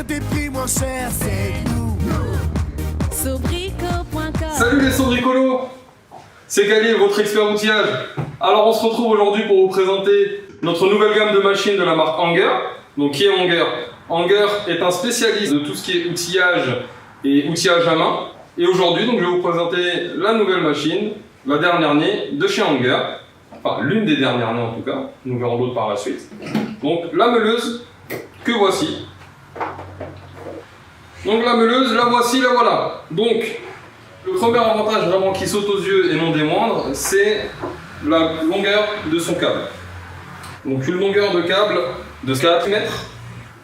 obtenir des prix moins chers, c'est nous. Sobrico.com. Salut les sobricolos, c'est Khalil, votre expert outillage. Alors on se retrouve aujourd'hui pour vous présenter notre nouvelle gamme de machines de la marque Hanger. Donc qui est Hanger? Hanger est un spécialiste de tout ce qui est outillage et outillage à main. Et aujourd'hui, donc, je vais vous présenter la nouvelle machine, la dernière née de chez Hanger. Enfin, l'une des dernières nées en tout cas. Nous verrons d'autres par la suite. Donc la meuleuse que voici. Donc la meuleuse, la voici, la voilà. Donc le premier avantage vraiment qui saute aux yeux et non des moindres, c'est la longueur de son câble. Donc une longueur de câble de 4 mètres.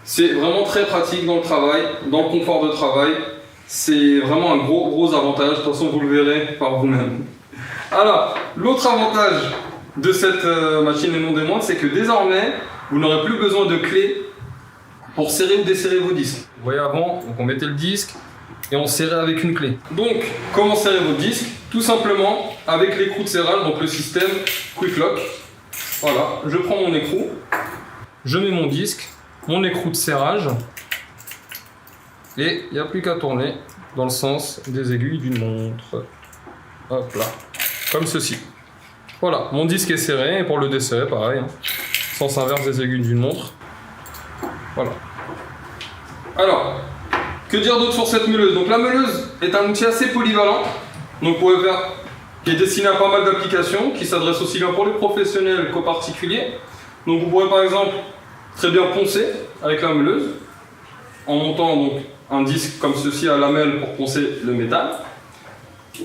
C'est vraiment très pratique dans le travail, dans le confort de travail. C'est vraiment un gros avantage. De toute façon, vous le verrez par vous-même. Alors, l'autre avantage de cette machine et non des moindres, c'est que désormais, vous n'aurez plus besoin de clés pour serrer ou desserrer vos disques. Vous voyez avant, donc on mettait le disque et on serrait avec une clé. Donc, comment serrer votre disque? Tout simplement avec l'écrou de serrage, donc le système Quick Lock. Voilà, je prends mon écrou, je mets mon disque, mon écrou de serrage, et il n'y a plus qu'à tourner dans le sens des aiguilles d'une montre. Hop là, comme ceci. Voilà, mon disque est serré, et pour le desserrer, pareil, hein, sens inverse des aiguilles d'une montre. Voilà. Alors, que dire d'autre sur cette meuleuse? Donc la meuleuse est un outil assez polyvalent, donc vous pouvez faire, qui est destiné à pas mal d'applications, qui s'adresse aussi bien pour les professionnels qu'aux particuliers. Donc vous pourrez par exemple très bien poncer avec la meuleuse, en montant donc un disque comme ceci à lamelle pour poncer le métal.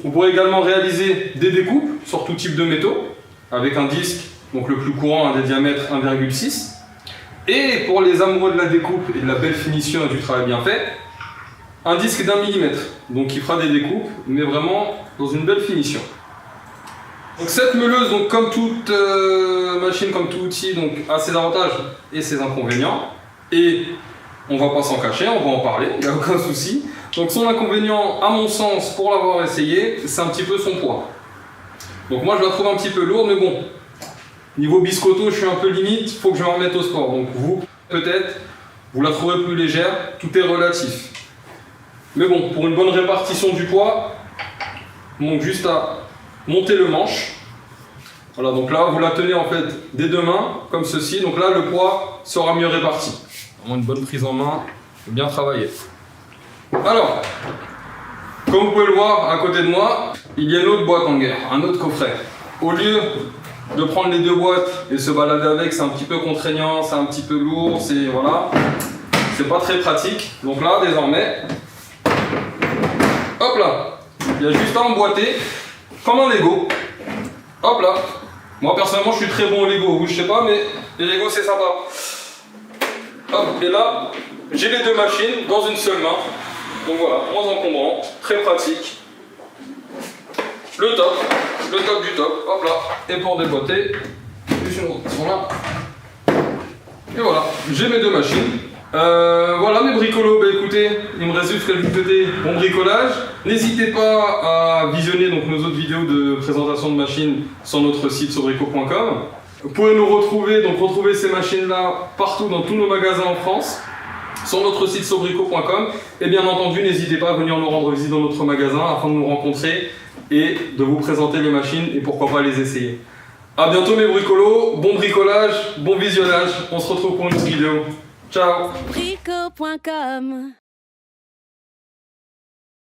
Vous pourrez également réaliser des découpes sur tout type de métaux, avec un disque, donc le plus courant, des diamètres 1,6. Et pour les amoureux de la découpe et de la belle finition et du travail bien fait, un disque d'1 mm, donc qui fera des découpes, mais vraiment dans une belle finition. Donc cette meuleuse, donc comme toute machine, comme tout outil, donc a ses avantages et ses inconvénients. Et on va pas s'en cacher, on va en parler, il n'y a aucun souci. Donc son inconvénient, à mon sens, pour l'avoir essayé, c'est un petit peu son poids. Donc moi je la trouve un petit peu lourde, mais bon, niveau biscotto, je suis un peu limite, il faut que je me remette au sport. Donc vous, peut-être, vous la trouverez plus légère, tout est relatif. Mais bon, pour une bonne répartition du poids, donc juste à monter le manche. Voilà, donc là, vous la tenez en fait des deux mains, comme ceci. Donc là, le poids sera mieux réparti. Vraiment une bonne prise en main, bien travaillé. Alors, comme vous pouvez le voir à côté de moi, il y a une autre boîte Hanger, un autre coffret. Au lieu de prendre les deux boîtes et se balader avec, c'est un petit peu contraignant, c'est un petit peu lourd, c'est voilà, c'est pas très pratique. Donc là, désormais, hop là, il y a juste à emboîter comme un Lego. Hop là. Moi personnellement, je suis très bon au Lego. Vous, je sais pas, mais les Lego c'est sympa. Hop, et là, j'ai les deux machines dans une seule main. Donc voilà, moins encombrant, très pratique. Le top du top, hop là. Et pour déboîter, juste une rotation là. Et voilà, j'ai mes deux machines. Voilà mes bricolos, bah écoutez, il me reste juste qu'à vous souhaiter bon bricolage. N'hésitez pas à visionner donc nos autres vidéos de présentation de machines sur notre site sobrico.com. Vous pouvez nous retrouver ces machines là partout dans tous nos magasins en France, sur notre site sobrico.com. Et bien entendu, n'hésitez pas à venir nous rendre visite dans notre magasin afin de nous rencontrer et de vous présenter les machines et pourquoi pas les essayer. A bientôt mes bricolos, bon bricolage, bon visionnage, on se retrouve pour une autre vidéo. Ciao. Sobrico.com.